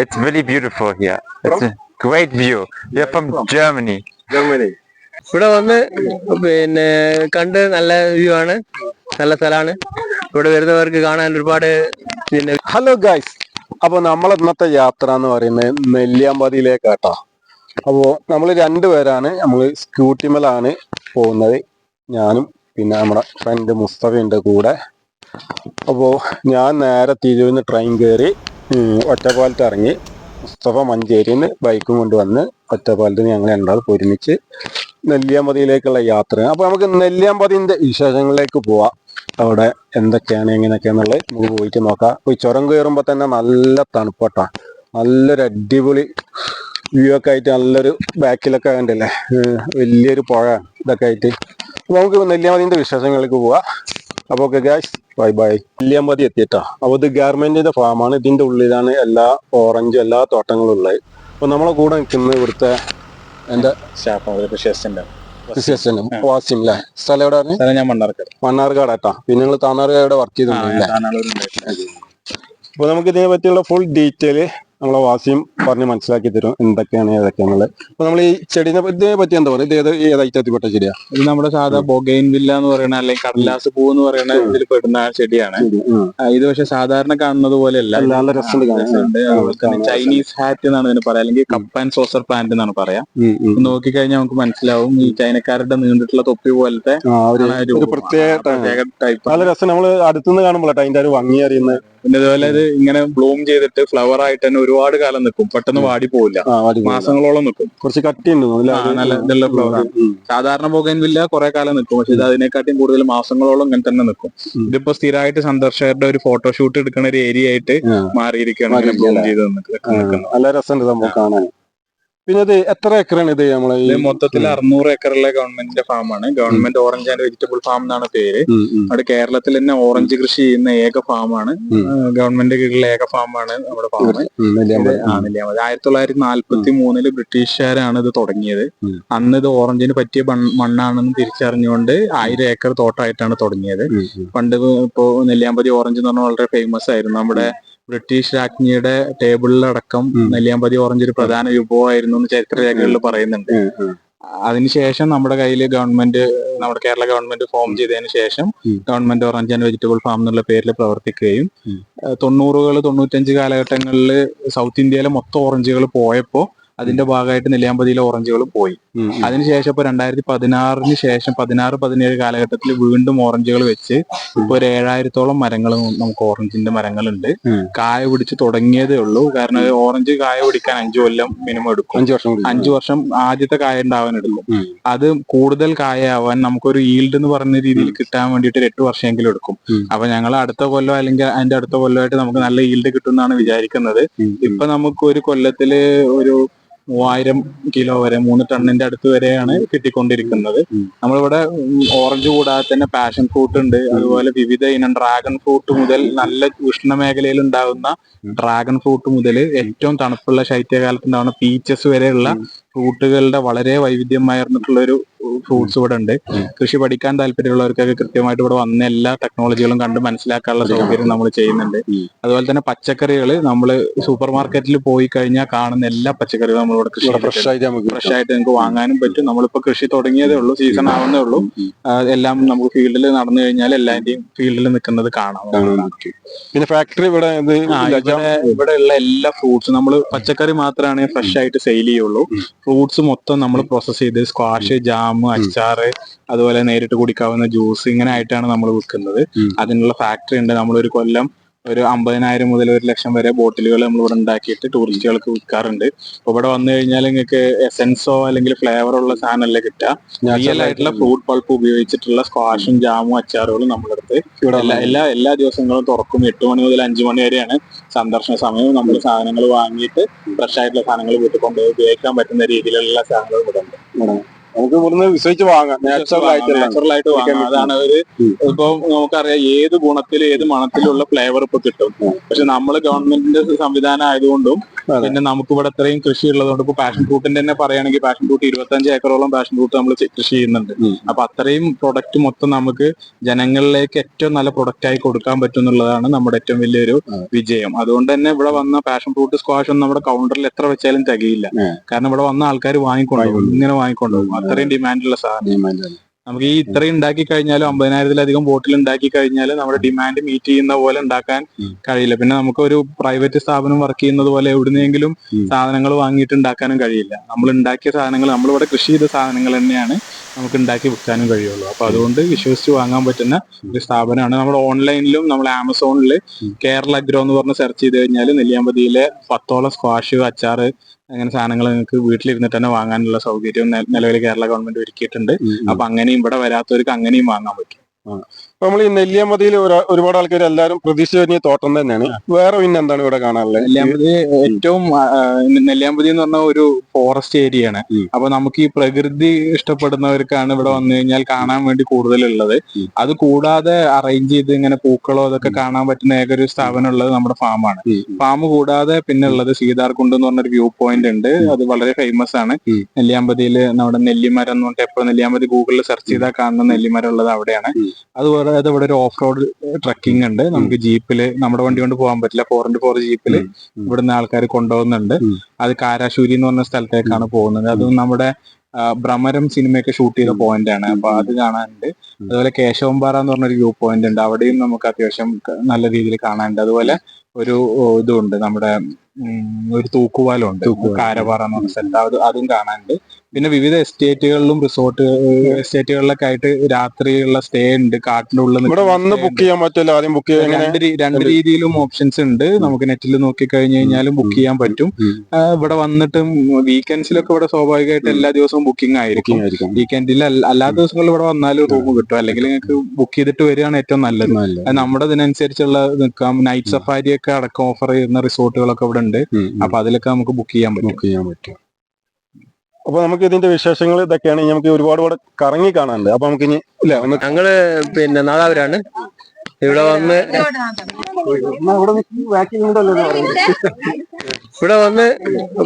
It's very beautiful here. It's a great view. We are from Germany. ഇവിടെ വന്ന് പിന്നെ കണ്ട് നല്ല വ്യൂ ആണ്, നല്ല സ്ഥലമാണ്. ഇവിടെ വരുന്നവർക്ക് കാണാൻ ഒരുപാട് പിന്നെ. ഹലോ ഗൈസ്, അപ്പോൾ നമ്മൾ ഇന്നത്തെ യാത്ര എന്ന് പറയുന്നത് നെല്ലിയാമ്പതിയിലേക്കാട്ടോ. അപ്പോൾ നമ്മൾ രണ്ടുപേരാണ്, നമ്മൾ സ്കൂട്ടിമേലാണ് പോകുന്നത്. ഞാനും പിന്നെ നമ്മുടെ ഫ്രണ്ട് മുസ്തഫയുണ്ട് കൂടെ. അപ്പോൾ ഞാൻ നേരെ തിരൂരിൽ ട്രെയിൻ കയറി ഒറ്റപ്പാലത്ത് ഇറങ്ങി. മുസ്തഫ മഞ്ചേരിയിൽ നിന്ന് ബൈക്കും കൊണ്ടുവന്ന് ഒറ്റപ്പാലത്ത് ഞങ്ങൾ രണ്ടാൾ ഒരുമിച്ച് നെല്ലിയാമ്പതിയിലേക്കുള്ള യാത്ര. അപ്പോൾ നമുക്ക് നെല്ലിയാമ്പതിൻ്റെ വിശേഷങ്ങളിലേക്ക് പോവാം. അവിടെ എന്തൊക്കെയാണ് എങ്ങനെയൊക്കെയാണെന്നുള്ളത് നമുക്ക് പോയിട്ട് നോക്കാം. ഈ ചുരം കയറുമ്പോൾ തന്നെ നല്ല തണുപ്പട്ടാണ്, നല്ലൊരു അടിപൊളി വ്യൂ ഒക്കെ ആയിട്ട്, നല്ലൊരു ബാക്കിലൊക്കെ കണ്ടില്ലേ വലിയൊരു പുഴ ഇതൊക്കെ ആയിട്ട്. അപ്പോൾ നമുക്ക് നെല്ലിയാമ്പതിൻ്റെ വിശേഷങ്ങളിലേക്ക് പോവാം. അപ്പോൾ okay guys, bye bye. Nelliyampathy എത്തിയിട്ടാ. അപ്പോൾ ഇത് ഗവൺമെന്റിന്റെ ഫാമാണ്. ഇതിന്റെ ഉള്ളിലാണ് എല്ലാ ഓറഞ്ചും എല്ലാ തോട്ടങ്ങളും ഉള്ളത്. അപ്പോൾ നമ്മളെ കൂടെ നിൽക്കുന്നത് ഇവിടുത്തെ എന്റെ സ്റ്റാഫാണ്, വാസിം അല്ലേ. സ്ഥലം എവിടെ? ഞാൻ മണ്ണാർക്കാട് ആട്ടാ. പിന്നെ നിങ്ങൾ താന്നാർക്കാട് വർക്ക് ചെയ്തിട്ടുണ്ടല്ലേ? അപ്പോൾ നമുക്ക് ഇതിനെ പറ്റിയുള്ള ഫുൾ ഡീറ്റെയിൽ നമ്മളെ വാസിം പറഞ്ഞ് മനസ്സിലാക്കി തരും എന്തൊക്കെയാണ് ഏതൊക്കെയാണുള്ളത്. അപ്പൊ നമ്മൾ ഈ ചെടിനെ പറ്റി എന്താ പറയുക, ഇത് ഏത് ഐറ്റത്തിൽപ്പെട്ട ചെടിയാ? ഇത് നമ്മുടെ സാധാ ബൊഗൈൻ വില്ല എന്ന് പറയുന്ന, അല്ലെങ്കിൽ കടലാസ് പൂ എന്ന് പറയുന്ന ഇതിൽ പെടുന്ന ചെടിയാണ്. ഇത് പക്ഷെ സാധാരണ കാണുന്നത് പോലെയല്ല, നല്ല രസമുണ്ട്. ചൈനീസ് ഹാറ്റ് എന്നാണ് ഇതിന് പറയാം, അല്ലെങ്കിൽ കപ്പ് ആൻഡ് സോസർ പ്ലാന്റ് എന്നാണ് പറയാം. നോക്കിക്കഴിഞ്ഞാൽ നമുക്ക് മനസ്സിലാവും, ഈ ചൈനക്കാരുടെ നീണ്ടിട്ടുള്ള തൊപ്പി പോലത്തെ പ്രത്യേക ടൈപ്പ്. നല്ല രസം. നമ്മൾ അടുത്തുനിന്ന് കാണുമ്പോഴാണ് അതിന്റെ ഒരു ഭംഗി അറിയുന്നത്. പിന്നെ അതുപോലെ ഇത് ഇങ്ങനെ ബ്ലൂം ചെയ്തിട്ട് ഫ്ലവർ ആയിട്ട് തന്നെ ഒരുപാട് കാലം നിൽക്കും, പെട്ടെന്ന് വാടി പോവില്ല, മാസങ്ങളോളം നിൽക്കും. കുറച്ച് കട്ടിയുണ്ട്, നല്ല ഇതുള്ള ഫ്ലവർ. സാധാരണ ബൊഗൈൻവില്ല കുറെ കാലം നിൽക്കും, പക്ഷെ ഇത് അതിനെക്കാട്ടിയും കൂടുതൽ മാസങ്ങളോളം ഇങ്ങനെ തന്നെ നിൽക്കും. ഇതിപ്പോ സ്ഥിരമായിട്ട് സന്ദർശകരുടെ ഒരു ഫോട്ടോഷൂട്ട് എടുക്കുന്ന ഒരു ഏരിയ ആയിട്ട് മാറിയിരിക്കുകയാണ് ബ്ലൂം ചെയ്ത് നിൽക്കുന്നത്. നല്ല രസമുണ്ട് സംഭവം കാണാൻ. പിന്നെ ഇത് എത്ര ഏക്കറാണ് ഇത്? നമ്മള് മൊത്തത്തിൽ 600 ഏക്കറുള്ള ഗവൺമെന്റിന്റെ ഫാമാണ്. Government orange and vegetable farm എന്നാണ് പേര്. അവിടെ കേരളത്തിൽ തന്നെ ഓറഞ്ച് കൃഷി ചെയ്യുന്ന ഏക ഫാമാണ്, ഗവൺമെന്റ് കീഴിലുള്ള ഏക ഫാമാണ് നമ്മുടെ ഫാം നെല്ലിയാമ്പതി. 1943 ബ്രിട്ടീഷുകാരാണ് ഇത് തുടങ്ങിയത്. അന്ന് ഇത് ഓറഞ്ചിന് പറ്റിയ മണ്ണാണെന്ന് തിരിച്ചറിഞ്ഞുകൊണ്ട് 1000 ഏക്കർ തോട്ടമായിട്ടാണ് തുടങ്ങിയത്. പണ്ട് ഇപ്പോ നെല്ലിയാമ്പതി ഓറഞ്ച് എന്ന് പറഞ്ഞാൽ വളരെ ഫേമസ് ആയിരുന്നു. നമ്മുടെ ബ്രിട്ടീഷ് രാജ്ഞിയുടെ ടേബിളിലടക്കം നെല്ലിയാമ്പതി ഓറഞ്ച് ഒരു പ്രധാന വിഭവമായിരുന്നു എന്ന് ചരിത്രരേഖകളിൽ പറയുന്നുണ്ട്. അതിനുശേഷം നമ്മുടെ കയ്യിൽ നമ്മുടെ കേരള ഗവൺമെന്റ് ഫോം ചെയ്തതിന് ശേഷം government orange and vegetable farm എന്നുള്ള പേരിൽ പ്രവർത്തിക്കുകയും 90 95 കാലഘട്ടങ്ങളിൽ സൗത്ത് ഇന്ത്യയിലെ മൊത്തം ഓറഞ്ചുകൾ പോയപ്പോ അതിന്റെ ഭാഗമായിട്ട് നെല്ലിയാമ്പതിയിലെ ഓറഞ്ചുകളും പോയി. അതിനുശേഷം ഇപ്പൊ 2016 ശേഷം 16-17 കാലഘട്ടത്തിൽ വീണ്ടും ഓറഞ്ചുകൾ വെച്ച് ഇപ്പൊ ഒരു 7000-ഓളം മരങ്ങൾ നമുക്ക് ഓറഞ്ചിന്റെ മരങ്ങളുണ്ട്. കായ പിടിച്ച് തുടങ്ങിയതേ ഉള്ളൂ. കാരണം ഓറഞ്ച് കായ പിടിക്കാൻ 5 കൊല്ലം മിനിമം എടുക്കും. 5 വർഷം ആദ്യത്തെ കായ ഉണ്ടാവാൻ എടുക്കും. അത് കൂടുതൽ കായ ആവാൻ നമുക്കൊരു ഈൽഡ് എന്ന് പറഞ്ഞ രീതിയിൽ കിട്ടാൻ വേണ്ടിയിട്ട് 8 വർഷമെങ്കിലും എടുക്കും. അപ്പൊ ഞങ്ങൾ അടുത്ത കൊല്ലം അല്ലെങ്കിൽ അതിന്റെ അടുത്ത കൊല്ലമായിട്ട് നമുക്ക് നല്ല ഈൽഡ് കിട്ടും എന്നാണ് വിചാരിക്കുന്നത്. ഇപ്പൊ നമുക്ക് ഒരു കൊല്ലത്തില് ഒരു 3000 കിലോ വരെ, 3 ടണ്ണിന്റെ അടുത്ത് വരെയാണ് കിട്ടിക്കൊണ്ടിരിക്കുന്നത്. നമ്മളിവിടെ ഓറഞ്ച് കൂടാതെ തന്നെ പാഷൻ ഫ്രൂട്ട് ഉണ്ട്, അതുപോലെ വിവിധ ഇനം ഡ്രാഗൺ ഫ്രൂട്ട് മുതൽ നല്ല ഉഷ്ണമേഖലയിൽ ഉണ്ടാകുന്ന ഡ്രാഗൺ ഫ്രൂട്ട് മുതൽ ഏറ്റവും തണുപ്പുള്ള ശൈത്യകാലത്ത് ഉണ്ടാകുന്ന പീച്ചസ് വരെയുള്ള ഫ്രൂട്ടുകളുടെ വളരെ വൈവിധ്യമായിരുന്നിട്ടുള്ള ഒരു ഫ്രൂട്ട്സ് ഇവിടെ ഉണ്ട്. കൃഷി പഠിക്കാൻ താല്പര്യമുള്ളവർക്കൊക്കെ കൃത്യമായിട്ട് ഇവിടെ വന്ന എല്ലാ ടെക്നോളജികളും കണ്ട് മനസ്സിലാക്കാനുള്ള സൗകര്യം നമ്മൾ ചെയ്യുന്നുണ്ട്. അതുപോലെ തന്നെ പച്ചക്കറികൾ നമ്മൾ സൂപ്പർ മാർക്കറ്റിൽ പോയി കഴിഞ്ഞാൽ കാണുന്ന എല്ലാ പച്ചക്കറികളും നമ്മളിവിടെ കൃഷി ഫ്രഷ് ആയിട്ട് നിങ്ങൾക്ക് വാങ്ങാനും പറ്റും. നമ്മളിപ്പോ കൃഷി തുടങ്ങിയതേ ഉള്ളൂ, സീസൺ ആവുന്നേ ഉള്ളൂ. എല്ലാം നമുക്ക് ഫീൽഡിൽ നടന്നു കഴിഞ്ഞാൽ എല്ലാന്റെയും ഫീൽഡിൽ നിൽക്കുന്നത് കാണാം. പിന്നെ ഫാക്ടറി ഇവിടെ ഉള്ള എല്ലാ ഫ്രൂട്ട്സും നമ്മൾ പച്ചക്കറി മാത്രമാണ് ഫ്രഷ് ആയിട്ട് സെയിൽ ചെയ്യുള്ളൂ. ഫ്രൂട്ട്സ് മൊത്തം നമ്മൾ പ്രോസസ് ചെയ്ത് സ്ക്വാഷ്, ജാം, അച്ചാറ്, അതുപോലെ നേരിട്ട് കുടിക്കാവുന്ന ജ്യൂസ് ഇങ്ങനെ ആയിട്ടാണ് നമ്മൾ വിൽക്കുന്നത്. അതിനുള്ള ഫാക്ടറി ഉണ്ട്. നമ്മളൊരു കൊല്ലം ഒരു 50,000 മുതൽ 1,00,000 വരെ ബോട്ടിലുകൾ നമ്മൾ ഇവിടെ ഉണ്ടാക്കിയിട്ട് ടൂറിസ്റ്റുകൾക്ക് വിൽക്കാറുണ്ട്. അപ്പൊ ഇവിടെ വന്നു കഴിഞ്ഞാൽ നിങ്ങൾക്ക് എസെൻസോ അല്ലെങ്കിൽ ഫ്ലേവറോ ഉള്ള സാധനമല്ലേ കിട്ടുക. റിയൽ ആയിട്ടുള്ള ഫ്രൂട്ട് പൾപ്പ് ഉപയോഗിച്ചിട്ടുള്ള സ്ക്വാഷും ജാമും അച്ചാറുകളും നമ്മളെടുത്ത് എല്ലാ ദിവസങ്ങളും തുറക്കും. 8 മണി മുതൽ 5 മണി വരെയാണ് സന്ദർശന സമയം. നമ്മൾ സാധനങ്ങൾ വാങ്ങിയിട്ട് ഫ്രഷ് ആയിട്ടുള്ള സാധനങ്ങൾ വീട്ടിൽ കൊണ്ട് ഉപയോഗിക്കാൻ പറ്റുന്ന രീതിയിലുള്ള സാധനങ്ങൾ ഇവിടെ ഉണ്ട്. നമുക്ക് ഇവിടുന്ന് വിശ്വസിച്ച് വാങ്ങാം, നാച്ചുറൽ ആയിട്ട് വാങ്ങാം. അതാണ് ഇപ്പൊ നമുക്കറിയാം ഏത് ഗുണത്തിലും ഏത് മണത്തിലുള്ള ഫ്ലേവർ ഇപ്പൊ കിട്ടും. പക്ഷെ നമ്മൾ ഗവൺമെന്റിന്റെ സംവിധാനം ആയതുകൊണ്ടും പിന്നെ നമുക്ക് ഇവിടെ ഇത്രയും കൃഷി ഉള്ളതുകൊണ്ട് ഇപ്പൊ പാഷൻ ഫ്രൂട്ടിന്റെ തന്നെ പറയുകയാണെങ്കിൽ പാഷൻ ഫ്രൂട്ട് 25 ഏക്കറോളം പാഷൻ ഫ്രൂട്ട് നമ്മൾ കൃഷി ചെയ്യുന്നുണ്ട്. അപ്പൊ അത്രയും പ്രൊഡക്റ്റ് മൊത്തം നമുക്ക് ജനങ്ങളിലേക്ക് ഏറ്റവും നല്ല പ്രൊഡക്റ്റ് ആയി കൊടുക്കാൻ പറ്റും എന്നുള്ളതാണ് നമ്മുടെ ഏറ്റവും വലിയൊരു വിജയം. അതുകൊണ്ട് തന്നെ ഇവിടെ വന്ന പാഷൻ ഫ്രൂട്ട് സ്ക്വാഷ് ഒന്നും നമ്മുടെ കൗണ്ടറിൽ എത്ര വെച്ചാലും തികയില്ല. കാരണം ഇവിടെ വന്ന ആൾക്കാർ വാങ്ങിക്കൊണ്ടുപോകും, ഇങ്ങനെ വാങ്ങിക്കൊണ്ടുപോകും. അത്രയും ഡിമാൻഡുള്ള സാധനം. നമുക്ക് ഈ ഇത്രയും ഉണ്ടാക്കി കഴിഞ്ഞാലും 50,000-ലധികം ബോട്ടിൽ ഉണ്ടാക്കി കഴിഞ്ഞാൽ നമ്മുടെ ഡിമാൻഡ് മീറ്റ് ചെയ്യുന്ന പോലെ ഉണ്ടാക്കാൻ കഴിയില്ല. പിന്നെ നമുക്ക് ഒരു പ്രൈവറ്റ് സ്ഥാപനം വർക്ക് ചെയ്യുന്നത് പോലെ എവിടുന്നെങ്കിലും സാധനങ്ങൾ വാങ്ങിയിട്ട് ഉണ്ടാക്കാനും കഴിയില്ല. നമ്മൾ ഉണ്ടാക്കിയ സാധനങ്ങൾ, നമ്മളിവിടെ കൃഷി ചെയ്ത സാധനങ്ങൾ തന്നെയാണ് നമുക്ക് ഉണ്ടാക്കി വിൽക്കാനും കഴിയുള്ളൂ. അപ്പൊ അതുകൊണ്ട് വിശ്വസിച്ച് വാങ്ങാൻ പറ്റുന്ന ഒരു സ്ഥാപനമാണ്. നമ്മുടെ ഓൺലൈനിലും നമ്മൾ ആമസോണിൽ കേരള അഗ്രോ എന്ന് പറഞ്ഞ് സെർച്ച് ചെയ്ത് കഴിഞ്ഞാൽ നെല്ലിയാമ്പതിയിലെ 10ഓളം സ്ക്വാഷ്, അച്ചാറ്, അങ്ങനെ സാധനങ്ങൾ നിങ്ങൾക്ക് വീട്ടിലിരുന്നിട്ട് തന്നെ വാങ്ങാനുള്ള സൗകര്യം നിലവിൽ കേരള ഗവൺമെന്റ് ഒരുക്കിയിട്ടുണ്ട്. അപ്പൊ അങ്ങനെയും ഇവിടെ വരാത്തവർക്ക് അങ്ങനെയും വാങ്ങാൻ പറ്റും. നമ്മൾ ഈ നെല്ലിയാമ്പതിയിൽ ഒരുപാട് ആൾക്കാർ എല്ലാവരും പ്രതീക്ഷ കഴിഞ്ഞ തോട്ടം തന്നെയാണ്. വേറെ പിന്നെ എന്താണ് ഇവിടെ കാണാനുള്ളത്? നെല്ലിയാമ്പതി ഏറ്റവും നെല്ലിയാമ്പതി എന്ന് പറഞ്ഞ ഒരു ഫോറസ്റ്റ് ഏരിയയാണ്. അപ്പൊ നമുക്ക് ഈ പ്രകൃതി ഇഷ്ടപ്പെടുന്നവർക്കാണ് ഇവിടെ വന്നു കഴിഞ്ഞാൽ കാണാൻ വേണ്ടി കൂടുതലുള്ളത്. അത് കൂടാതെ അറേഞ്ച് ചെയ്ത് ഇങ്ങനെ പൂക്കളോ അതൊക്കെ കാണാൻ പറ്റുന്ന ഏക ഒരു സ്ഥാപനം ഉള്ളത് നമ്മുടെ ഫാമാണ്. ഫാം കൂടാതെ പിന്നെ ഉള്ളത് സീതാർകുണ്ട് എന്ന് പറഞ്ഞൊരു വ്യൂ പോയിന്റ് ഉണ്ട്. അത് വളരെ ഫേമസ് ആണ്. നെല്ലിയാമ്പതിയിൽ നമ്മുടെ നെല്ലിമരം എന്ന് പറഞ്ഞിട്ട് എപ്പോഴും നെല്ലിയാമ്പതി ഗൂഗിളിൽ സെർച്ച് ചെയ്താൽ കാണുന്ന നെല്ലിമരം ഉള്ളത് അവിടെയാണ്. അതുപോലെ ഇവിടെ ഒരു ഓഫ് റോഡ് ട്രക്കിംഗ് ഉണ്ട്. നമുക്ക് ജീപ്പില്, നമ്മുടെ വണ്ടി കൊണ്ട് പോകാൻ പറ്റില്ല, 4x4 ജീപ്പില് ഇവിടുന്ന് ആൾക്കാർ കൊണ്ടുപോകുന്നുണ്ട്. അത് കാരാശൂരി എന്ന് പറഞ്ഞ സ്ഥലത്തേക്കാണ് പോകുന്നത്. അതും നമ്മുടെ ഭ്രമരം സിനിമയൊക്കെ ഷൂട്ട് ചെയ്ത പോയിന്റ് ആണ്. അപ്പൊ അത് കാണാനുണ്ട്. അതുപോലെ കേശവമ്പാറ എന്ന് പറഞ്ഞൊരു വ്യൂ പോയിന്റ് ഉണ്ട്. അവിടെയും നമുക്ക് അത്യാവശ്യം നല്ല രീതിയിൽ കാണാനുണ്ട്. അതുപോലെ ഒരു ഇതുണ്ട്, നമ്മുടെ ഒരു തൂക്കുപാലമുണ്ട്, കാരപാറ എന്ന് പറഞ്ഞ സ്ഥലത്ത്, അതും കാണാനുണ്ട്. പിന്നെ വിവിധ എസ്റ്റേറ്റുകളിലും എസ്റ്റേറ്റുകളിലൊക്കെ ആയിട്ട് രാത്രിയുള്ള സ്റ്റേ ഉണ്ട്. കാട്ടിന്റെ ഉള്ളിൽ ഇവിടെ വന്ന് ബുക്ക് ചെയ്യാൻ പറ്റില്ല, ആദ്യം ബുക്ക് ചെയ്യാൻ രണ്ട് രീതിയിലും ഓപ്ഷൻസ് ഉണ്ട്. നമുക്ക് നെറ്റിൽ നോക്കി കഴിഞ്ഞു കഴിഞ്ഞാലും ബുക്ക് ചെയ്യാൻ പറ്റും. ഇവിടെ വന്നിട്ട് വീക്കെൻഡ്സിലൊക്കെ ഇവിടെ സ്വാഭാവികമായിട്ട് എല്ലാ ദിവസവും ബുക്കിംഗ് ആയിരിക്കും. വീക്കെൻഡിൽ അല്ലാത്ത ദിവസങ്ങളിൽ ഇവിടെ വന്നാലും റൂം കിട്ടും. അല്ലെങ്കിൽ നിങ്ങൾക്ക് ബുക്ക് ചെയ്തിട്ട് വരികയാണ് ഏറ്റവും നല്ലത്. നമ്മുടെ ഇതിനനുസരിച്ചുള്ള നിൽക്കാം. നൈറ്റ് സഫാരി ഒക്കെ അടക്കം ഓഫർ ചെയ്യുന്ന റിസോർട്ടുകളൊക്കെ ഇവിടെ ഉണ്ട്. അപ്പൊ അതിലൊക്കെ നമുക്ക് ബുക്ക് ചെയ്യാൻ പറ്റും. അപ്പൊ നമുക്ക് ഇതിന്റെ വിശേഷങ്ങൾ ഇതൊക്കെയാണ്. നമുക്ക് ഒരുപാട് കറങ്ങി കാണാനുണ്ട്. അപ്പൊ നമുക്ക് ഇനി ഞങ്ങള് പിന്നെ നാദാപുരാണ്. ഇവിടെ വന്ന്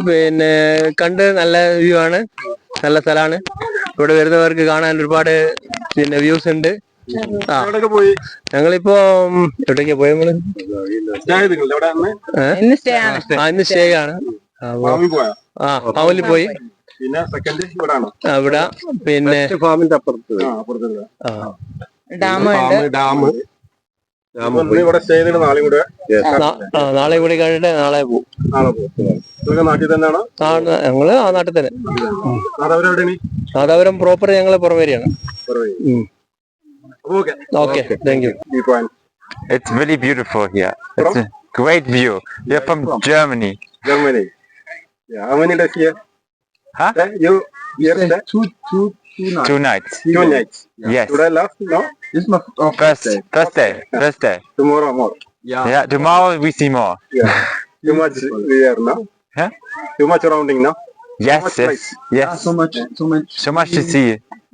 പിന്നെ കണ്ട് നല്ല വ്യൂ ആണ്, നല്ല സ്ഥലമാണ്. ഇവിടെ വരുന്നവർക്ക് കാണാൻ ഒരുപാട് പിന്നെ വ്യൂസ് ഉണ്ട്. ഞങ്ങളിപ്പോ എവിടേക്കാ പോയ നമ്മള്? ഇന്ന് സ്റ്റേ ആണ്. ഫാമിലി പോയി. ഇവിടെ പിന്നെ ഫാമിന്റെ അപ്പുറത്ത് നാളെ കൂടി കഴിഞ്ഞിട്ട് നാളെ പോകും. നാട്ടിൽ തന്നെയാണോ? ഞങ്ങള് ആ നാട്ടിൽ തന്നെ. നാദാപുരം പ്രോപ്പർ ഞങ്ങള് പുറമേരിയാണ്. Okay, thank you. It's really beautiful here. It's a great view. We are from Germany. Germany. Yeah, how many days here? Huh? You here? Two nights. 2 nights. Yes. Should I last? No. This is First day. Tomorrow more. Yeah. Tomorrow we see more. Yeah. Too much here now. Huh? Too much surrounding now. Yes. so much. So much to see.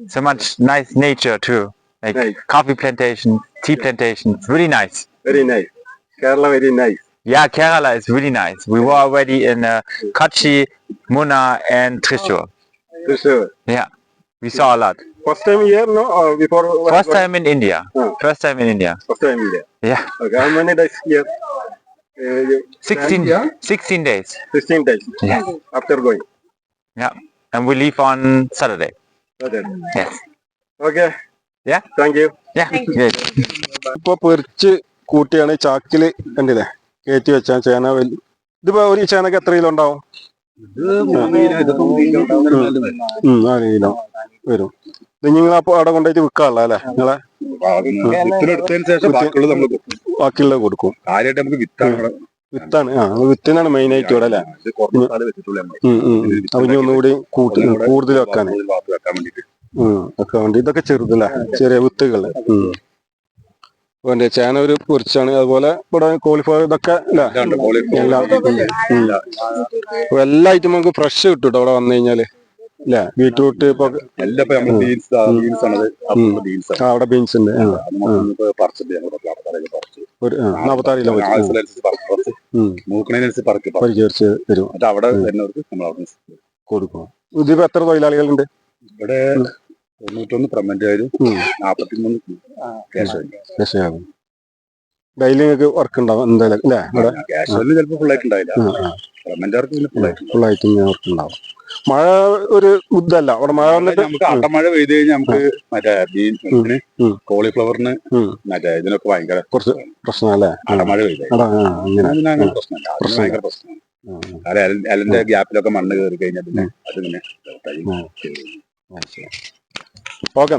So much nice nature too. Like Nice. coffee plantations, tea plantations. Really nice. Very nice. Kerala very nice. Yeah, Kerala is really nice. We were already in Kochi, Munnar and Thrissur. Sure. Yeah, we saw a lot. First time here, no? Or before? First time in India. First time in India. First time here. Yeah. Okay. How many days here? 16 days. 16 days. Yeah. After going. Yeah. And we leave on Saturday. Okay. Yes. Okay. Yeah. Thank you. Yeah. Great. ഇപ്പൊ പൊരിച്ച് കൂട്ടിയാണ് ചാക്കില് കണ്ടില്ലേ കയറ്റി വെച്ചാ ചേന. ഇതിപ്പോ ഒരു ചേനക്ക് എത്ര കിലോ ഉണ്ടാവും? 4 കിലോ വരും. ഇത് നിങ്ങൾ അപ്പൊ അവിടെ കൊണ്ടുപോയിട്ട് വിൽക്കാനുള്ള അല്ലെ? നിങ്ങളെ ബാക്കിയുള്ള കൊടുക്കും. വിത്താണ്. വിത്തിനാണ് മെയിൻ ആയിട്ട് ഇവിടെ അല്ലെ? അപ്പൊ ഇനി ഒന്നുകൂടി കൂടുതൽ വെക്കാന് ഒക്കെ വേണ്ടി. ഇതൊക്കെ ചെറുതല്ലേ, ചെറിയ വിത്തുകള്. ചേന ഒരു പൊരിച്ചാണ്. അതുപോലെ ഇവിടെ കോളിഫ്ലവർ ഇതൊക്കെ അല്ലേ? എല്ലാ ഐറ്റം നമുക്ക് ഫ്രഷ് കിട്ടും അവിടെ വന്നു കഴിഞ്ഞാല് അല്ലെ? ബീറ്റ്റൂട്ട് ഇപ്പൊ അവിടെ ബീൻസ് ഉണ്ട്. ഒരു 46 കിലോ പരിചരിച്ച് തരും അവിടെ വരുന്നവർക്ക് നമ്മൾ അവിടെ കൊടുക്കും. ഇതിപ്പോ എത്ര തൊഴിലാളികളുണ്ട് ഇവിടെ? 91 പ്രമന്റുകാരും 43 ഡെയിലി നിങ്ങൾക്ക് വർക്ക് ഉണ്ടാവും എന്തായാലും അല്ലേ? ഇവിടെ ക്യാഷ്വലിന് ചിലപ്പോൾ ഫുള്ളായിട്ട് ഉണ്ടാവില്ല, പ്രമന്റുകാർക്ക് പിന്നെ ഫുള്ളായിട്ട് വർക്ക് ഉണ്ടാവും. മഴ ഒരു ബുദ്ധല്ല അവിടെ മഴ വന്നിട്ട് നമുക്ക് അടമഴ പെയ്ത് കഴിഞ്ഞാൽ നമുക്ക് മറ്റേ ബീൻസിന് കോളിഫ്ലവറിന് മറ്റേ ഇതിനൊക്കെ ഭയങ്കര കുറച്ച് പ്രശ്നമല്ലേ? അടമഴ പെയ്ത് അങ്ങനെ പ്രശ്നമല്ല, അതിന് ഭയങ്കര പ്രശ്നമാണ്. കാരണം അലന്റെ ഗ്യാപ്പിലൊക്കെ മണ്ണ് കയറി കഴിഞ്ഞാൽ പിന്നെ അതിങ്ങനെ ഓക്കെ.